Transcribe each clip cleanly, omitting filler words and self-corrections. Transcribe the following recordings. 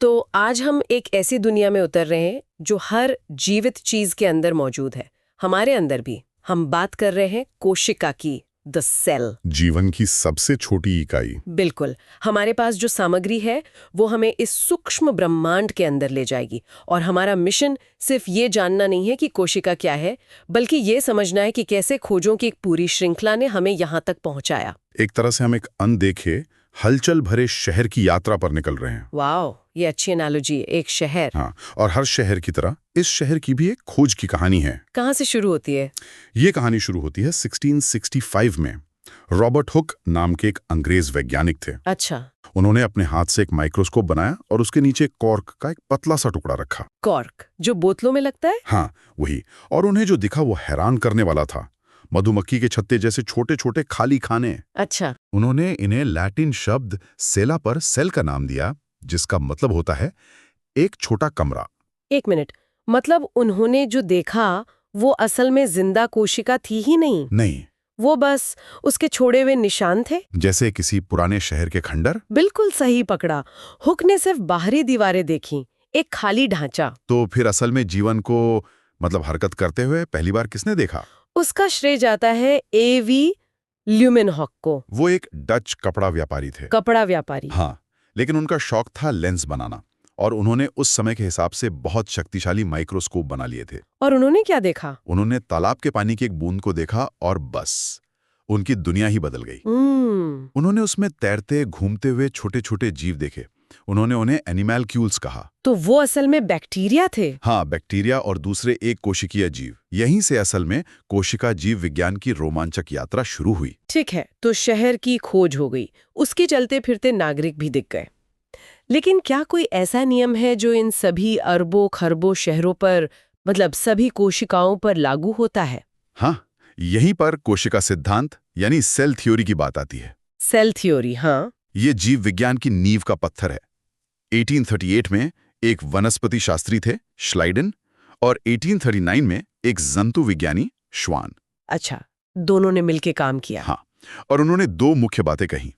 तो आज हम एक ऐसी दुनिया में उतर रहे हैं जो हर जीवित चीज के अंदर मौजूद है, हमारे अंदर भी। हम बात कर रहे हैं कोशिका की, द सेल। जीवन की सबसे छोटी इकाई। बिल्कुल। हमारे पास जो सामग्री है वो हमें इस सूक्ष्म ब्रह्मांड के अंदर ले जाएगी, और हमारा मिशन सिर्फ ये जानना नहीं है कि कोशिका क्या है, बल्कि ये समझना है कि कैसे खोजों की एक पूरी श्रृंखला ने हमें यहाँ तक पहुँचाया। एक तरह से हम एक अनदेखे हलचल भरे शहर की यात्रा पर निकल रहे हैं। वाह, ये अच्छी एनालॉजी है, एक शहर। हाँ, और हर शहर की तरह इस शहर की भी एक खोज की कहानी है। कहाँ से शुरू होती है? ये कहानी शुरू होती है 1665 में। रॉबर्ट हुक नाम के एक अंग्रेज वैज्ञानिक थे। अच्छा। उन्होंने अपने हाथ से एक माइक्रोस्कोप बनाया और उसके नीचे कॉर्क का एक पतला सा टुकड़ा रखा। कॉर्क, जो बोतलों में लगता है? हाँ, वही। और उन्हें जो दिखा वो हैरान करने वाला था। मधुमक्खी के छत्ते जैसे छोटे छोटे खाली खाने। अच्छा। उन्होंने इन्हें लैटिन शब्द सेला पर सेल का नाम दिया, जिसका मतलब होता है एक छोटा कमरा। एक मिनट, मतलब उन्होंने जो देखा वो असल में जिंदा कोशिका थी ही नहीं? नहीं, वो बस उसके छोड़े हुए निशान थे, जैसे किसी पुराने शहर के खंडर। बिल्कुल सही पकड़ा। हुक ने सिर्फ बाहरी दीवारें देखी, एक खाली ढांचा। तो फिर असल में जीवन को मतलब हरकत करते हुए पहली बार किसने देखा? उसका श्रेय जाता है एवी ल्यूमेनहॉक को। वो एक डच कपड़ा व्यापारी थे। कपड़ा व्यापारी? हाँ, लेकिन उनका शौक था लेंस बनाना, और उन्होंने उस समय के हिसाब से बहुत शक्तिशाली माइक्रोस्कोप बना लिए थे। और उन्होंने क्या देखा? उन्होंने तालाब के पानी की एक बूंद को देखा और बस उनकी दुनिया ही बदल गई। उन्होंने उसमें तैरते घूमते हुए छोटे छोटे जीव देखे। उन्होंने उन्हें एनिमैल्क्यूल्स कहा। तो वो असल में बैक्टीरिया थे? हाँ, बैक्टीरिया और दूसरे एक कोशिकीय जीव। यहीं से असल में कोशिका जीव विज्ञान की रोमांचक यात्रा शुरू हुई। ठीक है, तो शहर की खोज हो गई, उसके चलते फिरते नागरिक भी दिख गए। लेकिन क्या कोई ऐसा नियम है जो इन सभी अरबों खरबों शहरों पर, मतलब सभी कोशिकाओं पर लागू होता है? हाँ, यहीं पर कोशिका सिद्धांत यानी सेल थ्योरी की बात आती है। सेल थ्योरी, हाँ। ये जीव विज्ञान की नींव का पत्थर है। 1838 में एक वनस्पति शास्त्री थे श्लाइडन, और 1839 में एक जंतु विज्ञानी श्वान। अच्छा, दोनों ने मिलकर काम किया। हाँ, और उन्होंने दो मुख्य बातें कही।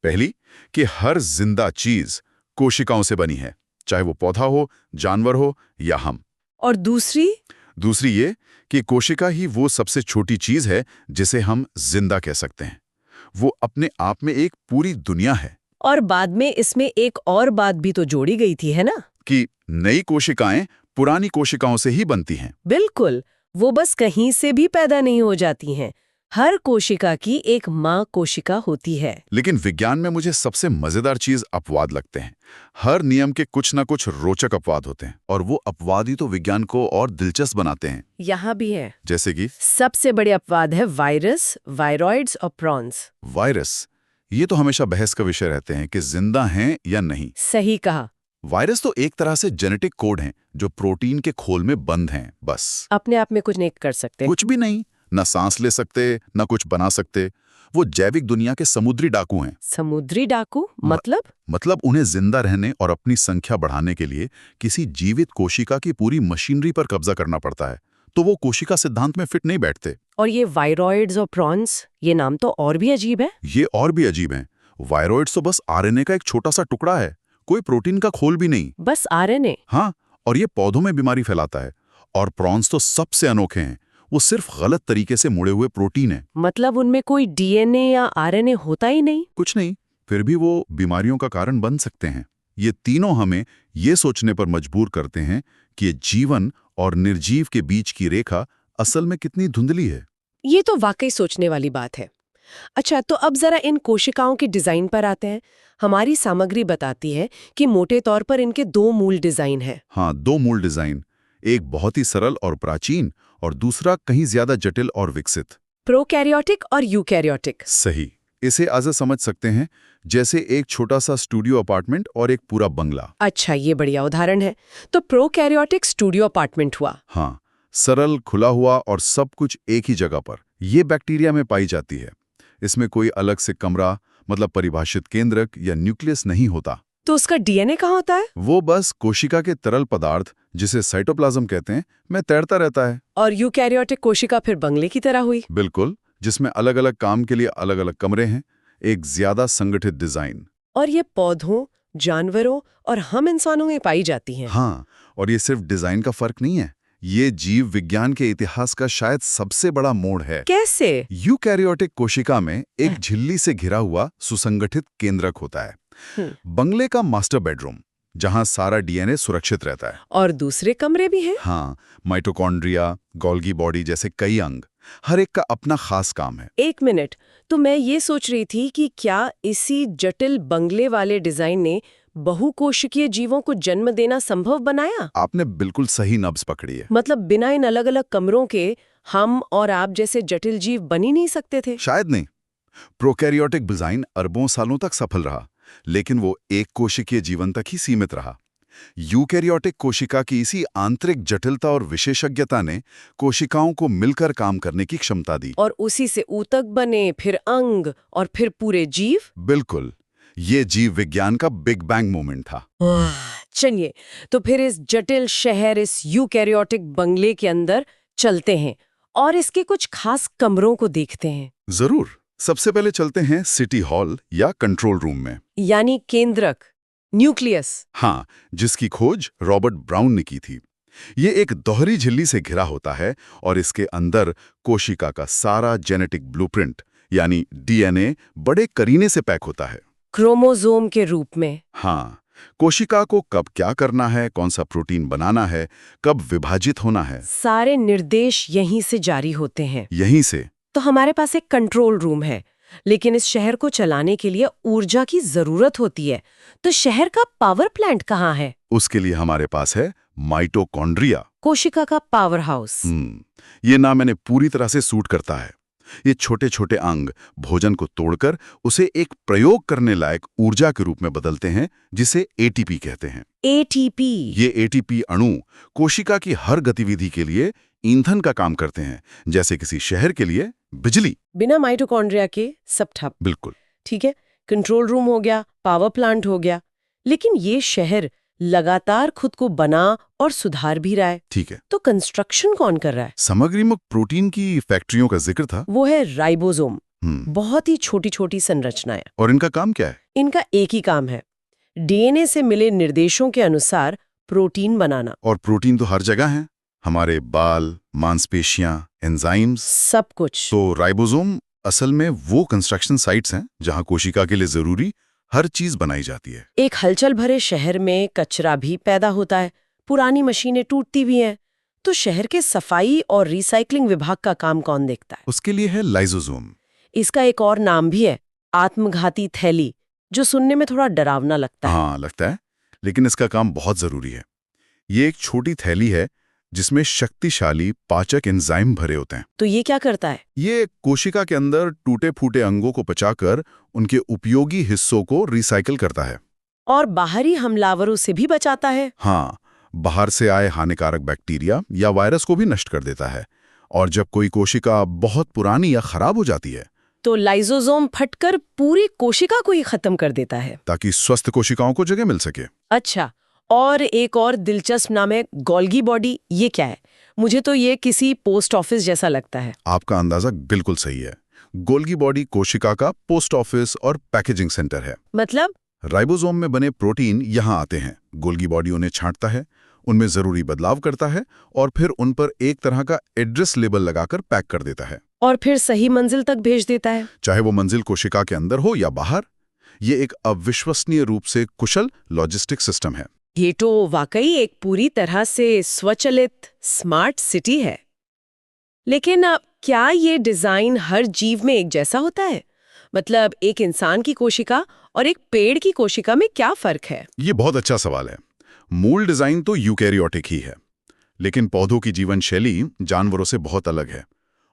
पहली कि हर जिंदा चीज कोशिकाओं से बनी है, चाहे वो पौधा हो, जानवर हो या हम। और दूसरी ये कि कोशिका ही वो सबसे छोटी चीज है जिसे हम जिंदा कह सकते हैं। वो अपने आप में एक पूरी दुनिया है। और बाद में इसमें एक और बात भी तो जोड़ी गई थी, है ना? कि नई कोशिकाएं पुरानी कोशिकाओं से ही बनती हैं। बिल्कुल, वो बस कहीं से भी पैदा नहीं हो जाती हैं। हर कोशिका की एक माँ कोशिका होती है। लेकिन विज्ञान में मुझे सबसे मजेदार चीज अपवाद लगते हैं। हर नियम के कुछ ना कुछ रोचक अपवाद होते हैं, और वो अपवाद ही तो विज्ञान को और दिलचस्प बनाते हैं। यहाँ भी है। जैसे कि सबसे बड़े अपवाद है वायरस, वायरॉइड्स और प्रॉन्स। वायरस, ये तो हमेशा बहस का विषय रहते हैं कि जिंदा हैं या नहीं। सही कहा। वायरस तो एक तरह से जेनेटिक कोड हैं जो प्रोटीन के खोल में बंद हैं, बस। अपने आप में कुछ नहीं कर सकते। कुछ भी नहीं, न सांस ले सकते, न कुछ बना सकते। वो जैविक दुनिया के समुद्री डाकू हैं। समुद्री डाकू? मतलब उन्हें जिंदा रहने और अपनी संख्या बढ़ाने के लिए किसी जीवित कोशिका की पूरी मशीनरी पर कब्जा करना पड़ता है, तो वो कोशिका सिद्धांत में फिट नहीं बैठते। और ये वायरॉइड्स और प्रॉन्स, ये नाम तो और भी अजीब है। ये और भी अजीब हैं। वायरॉइड्स तो बस आरएनए का एक छोटा सा टुकड़ा है, कोई प्रोटीन का खोल भी नहीं। बस आरएनए? हाँ, और ये पौधों में बीमारी फैलाता है। और प्रॉन्स तो सबसे अनोखे हैं। वो सिर्फ गलत तरीके से मुड़े हुए प्रोटीन है। मतलब उनमें कोई डीएनए या आरएनए होता ही नहीं? कुछ नहीं, फिर भी वो बीमारियों का कारण बन सकते हैं। ये तीनों हमें ये सोचने पर मजबूर करते हैं कि जीवन और निर्जीव के बीच की रेखा असल में कितनी धुंधली है। ये तो वाकई सोचने वाली बात है। अच्छा, तो अब जरा इन कोशिकाओं के डिजाइन पर आते हैं। हमारी सामग्री बताती है कि मोटे तौर पर इनके दो मूल डिजाइन हैं। हाँ, दो मूल डिजाइन, एक बहुत ही सरल और प्राचीन, और दूसरा कहीं ज्यादा जटिल और विकसित। प्रोकैरियोटिक और यूकैरियोटिक। सही। इसे ऐसे समझ सकते हैं जैसे एक छोटा सा स्टूडियो अपार्टमेंट और एक पूरा बंगला। अच्छा, ये बढ़िया उदाहरण है। तो प्रोकैरियोटिक स्टूडियो अपार्टमेंट हुआ। हाँ, सरल, खुला हुआ और सब कुछ एक ही जगह पर। ये बैक्टीरिया में पाई जाती है। इसमें कोई अलग से कमरा, मतलब परिभाषित केंद्रक या न्यूक्लियस नहीं होता। तो उसका डीएनए कहाँ होता है? वो बस कोशिका के तरल पदार्थ, जिसे साइटोप्लाज्म कहते हैं, में तैरता रहता है। और यूकैरियोटिक कोशिका फिर बंगले की तरह हुई। बिल्कुल, जिसमें अलग अलग काम के लिए अलग अलग कमरे हैं, एक ज्यादा संगठित डिजाइन। और ये पौधों, जानवरों और हम इंसानों में पाई जाती हैं। हाँ, और ये सिर्फ डिजाइन का फर्क नहीं है, ये जीव विज्ञान के इतिहास का शायद सबसे बड़ा मोड़ है। कैसे? यूकैरियोटिक कोशिका में एक झिल्ली से घिरा हुआ सुसंगठित केंद्रक होता है, बंगले का मास्टर बेडरूम, जहां सारा डीएनए सुरक्षित रहता है। और दूसरे कमरे भी हैं? हाँ, माइटोकॉन्ड्रिया, गोल्गी बॉडी जैसे कई अंग, हर एक का अपना खास काम है। एक मिनट, तो मैं ये सोच रही थी कि क्या इसी जटिल बंगले वाले डिजाइन ने बहुकोशिकीय जीवों को जन्म देना संभव बनाया? आपने बिल्कुल सही नब्ज पकड़ी है। मतलब बिना इन अलग-अलग कमरों के हम और आप जैसे जटिल जीव बन ही नहीं सकते थे। शायद नहीं। प्रोकैरियोटिक डिजाइन अरबों सालों तक सफल रहा, लेकिन वो एक कोशिकीय जीवन तक ही सीमित रहा। यूकैरियोटिक कोशिका की इसी आंतरिक जटिलता और विशेषज्ञता ने कोशिकाओं को मिलकर काम करने की क्षमता दी। और उसी से ऊतक बने, फिर अंग और फिर पूरे जीव। बिल्कुल, ये जीव विज्ञान का बिग बैंग मोमेंट था। चलिए, तो फिर इस जटिल शहर, इस यूकैरियोटिक बंगले के अंदर चलते हैं और इसके कुछ खास कमरों को देखते हैं। जरूर। सबसे पहले चलते हैं सिटी हॉल या कंट्रोल रूम में, यानी केंद्रक, न्यूक्लियस। हाँ, जिसकी खोज रॉबर्ट ब्राउन ने की थी। ये एक दोहरी झिल्ली से घिरा होता है और इसके अंदर कोशिका का सारा जेनेटिक ब्लूप्रिंट यानी डीएनए बड़े करीने से पैक होता है, क्रोमोसोम के रूप में। हाँ, कोशिका को कब क्या करना है, कौन सा प्रोटीन बनाना है, कब विभाजित होना है, सारे निर्देश यहीं से जारी होते हैं। यहीं से। तो हमारे पास एक कंट्रोल रूम है, लेकिन इस शहर को चलाने के लिए ऊर्जा की जरूरत होती है। तो शहर का पावर प्लांट कहाँ है? उसके लिए हमारे पास है माइटोकॉन्ड्रिया, कोशिका का पावर हाउस। ये नाम मैंने पूरी तरह से सूट करता है। ये छोटे छोटे अंग भोजन को तोड़कर उसे एक प्रयोग करने लायक ऊर्जा के रूप में बदलते हैं, जिसे एटीपी कहते हैं। एटीपी? ये एटीपी अणु कोशिका की हर गतिविधि के लिए ईंधन का काम करते हैं, जैसे किसी शहर के लिए बिजली। बिना माइटोकॉन्ड्रिया के सब ठप। बिल्कुल। ठीक है, कंट्रोल रूम हो गया, पावर प्लांट हो गया, लेकिन ये शहर लगातार खुद को बना और सुधार भी रहा है। ठीक है, तो कंस्ट्रक्शन कौन कर रहा है? सामग्री में प्रोटीन की फैक्ट्रियों का जिक्र था। वो है राइबोसोम। बहुत ही छोटी छोटी संरचनाएं। और इनका काम क्या है? इनका एक ही काम है, डीएनए से मिले निर्देशों के अनुसार प्रोटीन बनाना। और प्रोटीन तो हर जगह है, हमारे बाल, मांसपेशियां, एंजाइम्स, सब कुछ। तो राइबोसोम असल में वो कंस्ट्रक्शन साइट्स हैं जहां कोशिका के लिए जरूरी हर चीज बनाई जाती है। एक हलचल भरे शहर में कचरा भी पैदा होता है, पुरानी मशीनें टूटती भी हैं, तो शहर के सफाई और रिसाइकलिंग विभाग का काम कौन देखता है? उसके लिए है लाइसोसोम। इसका एक और नाम भी है, आत्मघाती थैली, जो सुनने में थोड़ा डरावना लगता है। हाँ, लगता है, लेकिन इसका काम बहुत जरूरी है। ये एक छोटी थैली है जिसमें शक्तिशाली पाचक एंजाइम भरे होते हैं। तो ये क्या करता है? ये कोशिका के अंदर टूटे फूटे अंगों को पचाकर उनके उपयोगी हिस्सों को रिसाइकिल करता है। और बाहरी हमलावरों से भी बचाता है। हाँ, बाहर से आए हानिकारक बैक्टीरिया या वायरस को भी नष्ट कर देता है। और जब कोई कोशिका बहुत पुरानी या खराब हो जाती है, तो लाइसोसोम फटकर पूरी कोशिका को ही खत्म कर देता है, ताकि स्वस्थ कोशिकाओं को जगह मिल सके। अच्छा, और एक और दिलचस्प नाम है गोल्गी बॉडी। ये क्या है? मुझे तो ये किसी पोस्ट ऑफिस जैसा लगता है। आपका अंदाजा बिल्कुल सही है। गोल्गी बॉडी कोशिका का पोस्ट ऑफिस और पैकेजिंग सेंटर है। मतलब? राइबोसोम में बने प्रोटीन यहाँ आते हैं, गोल्गी बॉडी उन्हें छांटता है, उनमें जरूरी बदलाव करता है और फिर उन पर एक तरह का एड्रेस लेबल लगाकर पैक कर देता है। और फिर सही मंजिल तक भेज देता है, चाहे वो मंजिल कोशिका के अंदर हो या बाहर। ये एक अविश्वसनीय रूप से कुशल लॉजिस्टिक सिस्टम है। ये तो वाकई एक पूरी तरह से स्वचालित स्मार्ट सिटी है। लेकिन क्या ये डिजाइन हर जीव में एक जैसा होता है? मतलब एक इंसान की कोशिका और एक पेड़ की कोशिका में क्या फर्क है? ये बहुत अच्छा सवाल है। मूल डिजाइन तो यूकैरियोटिक ही है, लेकिन पौधों की जीवन शैली जानवरों से बहुत अलग है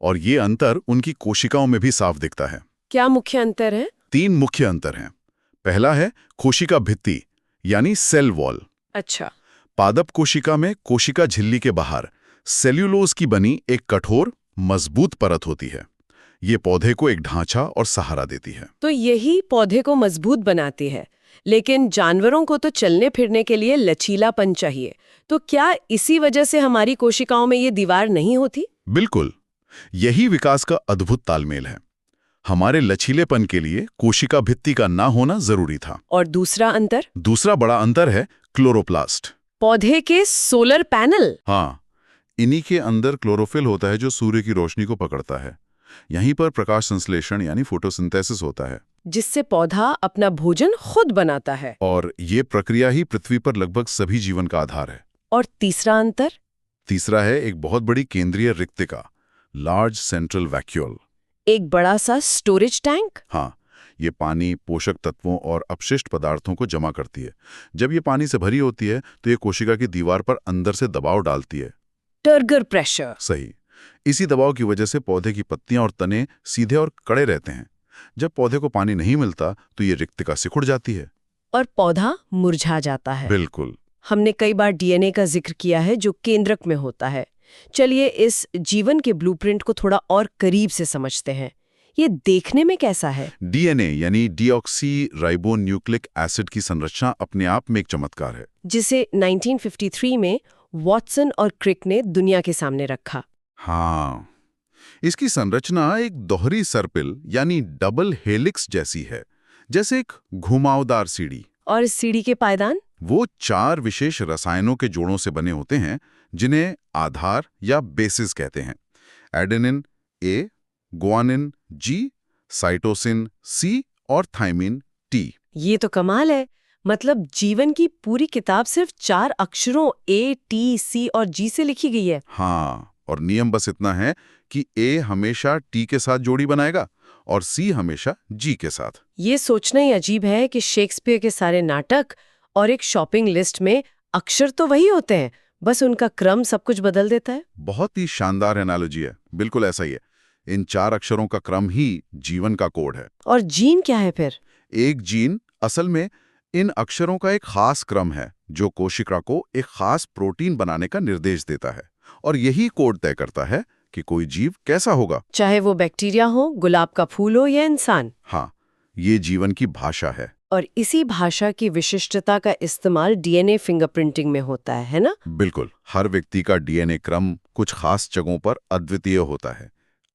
और ये अंतर उनकी कोशिकाओं में भी साफ दिखता है। क्या मुख्य अंतर है? 3 मुख्य अंतर हैं। पहला है कोशिका भित्ति यानी सेल वॉल। अच्छा। पादप कोशिका में कोशिका झिल्ली के बाहर सेल्यूलोज की बनी एक कठोर मजबूत परत होती है। ये पौधे को एक ढांचा और सहारा देती है। तो यही पौधे को मजबूत बनाती है, लेकिन जानवरों को तो चलने फिरने के लिए लचीलापन चाहिए। तो क्या इसी वजह से हमारी कोशिकाओं में ये दीवार नहीं होती? बिल्कुल, यही विकास का अद्भुत तालमेल है। हमारे लचीलेपन के लिए कोशिका भित्ति का ना होना जरूरी था। और दूसरा अंतर? दूसरा बड़ा अंतर है क्लोरोप्लास्ट। पौधे के सोलर पैनल। हाँ, इन्हीं के अंदर क्लोरोफिल होता है जो सूर्य की रोशनी को पकड़ता है। यहीं पर प्रकाश संश्लेषण यानी फोटोसिंथेसिस होता है, जिससे पौधा अपना भोजन खुद बनाता है। और ये प्रक्रिया ही पृथ्वी पर लगभग सभी जीवन का आधार है। और तीसरा अंतर? तीसरा है एक बहुत बड़ी केंद्रीय रिक्तिका, लार्ज सेंट्रल वैक्यूल। एक बड़ा सा स्टोरेज टैंक। हाँ, ये पानी, पोषक तत्वों और अपशिष्ट पदार्थों को जमा करती है। जब ये पानी से भरी होती है तो ये कोशिका की दीवार पर अंदर से दबाव डालती है। Turgor pressure. सही। इसी दबाव की वजह से पौधे की पत्तियां और तने सीधे और कड़े रहते हैं। जब पौधे को पानी नहीं मिलता तो ये रिक्तिका सिकुड़ जाती है और पौधा मुरझा जाता है। बिल्कुल। हमने कई बार डीएनए का जिक्र किया है जो केंद्रक में होता है। चलिए इस जीवन के ब्लूप्रिंट को थोड़ा और करीब से समझते हैं। ये देखने में कैसा है? डीएनए यानी डीऑक्सी राइबोन्यूक्लिक एसिड की संरचना अपने आप में एक चमत्कार है, जिसे 1953 में वॉटसन और क्रिक ने दुनिया के सामने रखा। हाँ, इसकी संरचना एक दोहरी सर्पिल यानी डबल हेलिक्स जैसी है, जैसे एक घुमावदार सीढ़ी। और इस सीढ़ी के पायदान? वो 4 विशेष रसायनों के जोड़ों से बने होते हैं जिन्हें आधार या बेसिस कहते हैं। Adenine A, guanine G, cytosine C और थाइमिन टी। ये तो कमाल है। मतलब जीवन की पूरी किताब सिर्फ 4 अक्षरों ए, टी, सी और जी से लिखी गई है। हाँ, और नियम बस इतना है कि ए हमेशा टी के साथ जोड़ी बनाएगा और सी हमेशा जी के साथ। ये सोचना ही अजीब है कि शेक्सपियर के सारे नाटक और एक शॉपिंग लिस्ट में अक्षर तो वही होते हैं, बस उनका क्रम सब कुछ बदल देता है। बहुत ही शानदार एनालॉजी है, बिल्कुल ऐसा ही है। इन 4 अक्षरों का क्रम ही जीवन का कोड है। और जीन क्या है फिर? एक जीन असल में इन अक्षरों का एक खास क्रम है जो कोशिका को एक खास प्रोटीन बनाने का निर्देश देता है, और यही कोड तय करता है कि कोई जीव कैसा होगा, चाहे वो बैक्टीरिया हो, गुलाब का फूल हो या इंसान। हाँ, ये जीवन की भाषा है। और इसी भाषा की विशिष्टता का इस्तेमाल डीएनए फिंगरप्रिंटिंग में होता है ना? बिल्कुल। हर व्यक्ति का डीएनए क्रम कुछ खास जगहों पर अद्वितीय होता है,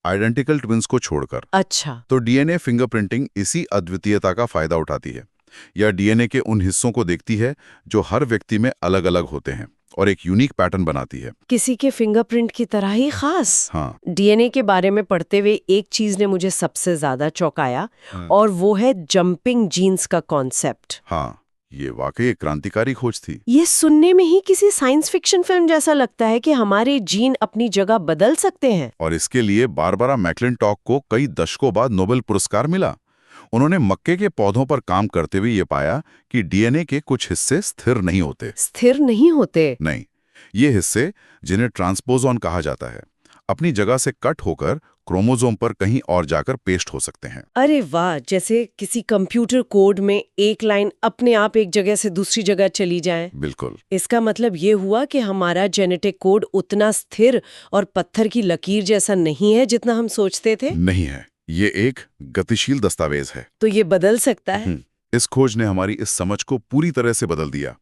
आइडेंटिकल ट्विन्स को छोड़कर। अच्छा। तो डीएनए फिंगरप्रिंटिंग इसी अद्वितीयता का फायदा उठाती है। यह डीएनए के उन हिस्सों को देखती है जो हर व्यक्ति में अलग अलग होते हैं और एक यूनिक पैटर्न बनाती है, किसी के फिंगरप्रिंट की तरह ही खास। हाँ। डीएनए के बारे में पढ़ते हुए एक चीज ने मुझे सबसे ज्यादा चौंकाया, और वो है जंपिंग जीन्स का कॉन्सेप्ट। हाँ, ये वाकई एक क्रांतिकारी खोज थी। ये सुनने में ही किसी साइंस फिक्शन फिल्म जैसा लगता है कि हमारे जीन अपनी जगह बदल सकते हैं। और इसके लिए बारबरा मैक्लिंटॉक को कई दशकों बाद नोबेल पुरस्कार मिला। उन्होंने मक्के के पौधों पर काम करते हुए ये पाया कि डीएनए के कुछ हिस्से स्थिर नहीं होते। स्थिर नहीं होते? नहीं, ये हिस्से, जिन्हें ट्रांसपोजॉन कहा जाता है, अपनी जगह से कट होकर क्रोमोसोम पर कहीं और जाकर पेस्ट हो सकते हैं। अरे वाह, जैसे किसी कंप्यूटर कोड में एक लाइन अपने आप एक जगह से दूसरी जगह चली जाए। बिल्कुल। इसका मतलब ये हुआ कि हमारा जेनेटिक कोड उतना स्थिर और पत्थर की लकीर जैसा नहीं है जितना हम सोचते थे। नहीं है, ये एक गतिशील दस्तावेज है। तो ये बदल सकता है। इस खोज ने हमारी इस समझ को पूरी तरह से बदल दिया।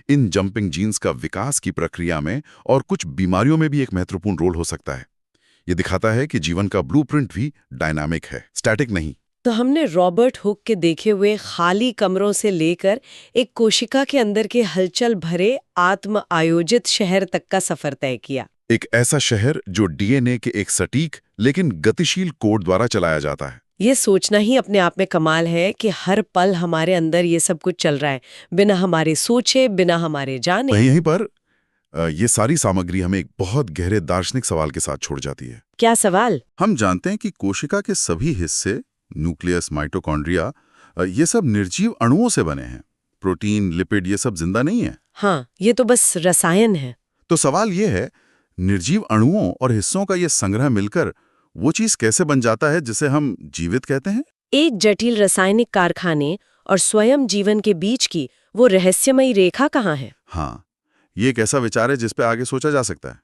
इन जंपिंग जीन्स का विकास की प्रक्रिया में और कुछ बीमारियों में भी एक महत्वपूर्ण रोल हो सकता है। ये दिखाता है कि जीवन का ब्लूप्रिंट भी डायनामिक है, स्टैटिक नहीं। तो हमने रॉबर्ट हुक के देखे हुए खाली कमरों से लेकर एक कोशिका के अंदर के हलचल भरे आत्म आयोजित शहर तक का सफर तय किया। एक ऐसा शहर जो डीएनए के एक सटीक लेकिन गतिशील कोड द्वारा चलाया जाता है। ये सोचना ही अपने आप में कमाल है कि हर पल हमारे अंदर ये सब कुछ चल रहा है, बिना हमारे सोचे, बिना हमारे जाने। यहीं पर ये सारी सामग्री हमें एक बहुत गहरे दार्शनिक सवाल के साथ छोड़ जाती है। क्या सवाल? हम जानते हैं कि कोशिका के सभी हिस्से, न्यूक्लियस, माइटोकॉन्ड्रिया, ये सब निर्जीव अणुओं से बने हैं। प्रोटीन, लिपिड, ये सब जिंदा नहीं है। हाँ, ये तो बस रसायन है। तो सवाल ये है, निर्जीव अणुओं और हिस्सों का ये संग्रह मिलकर वो चीज कैसे बन जाता है जिसे हम जीवित कहते हैं? एक जटिल रासायनिक कारखाने और स्वयं जीवन के बीच की वो रहस्यमयी रेखा कहाँ है? हाँ, ये एक ऐसा विचार है जिस पे आगे सोचा जा सकता है।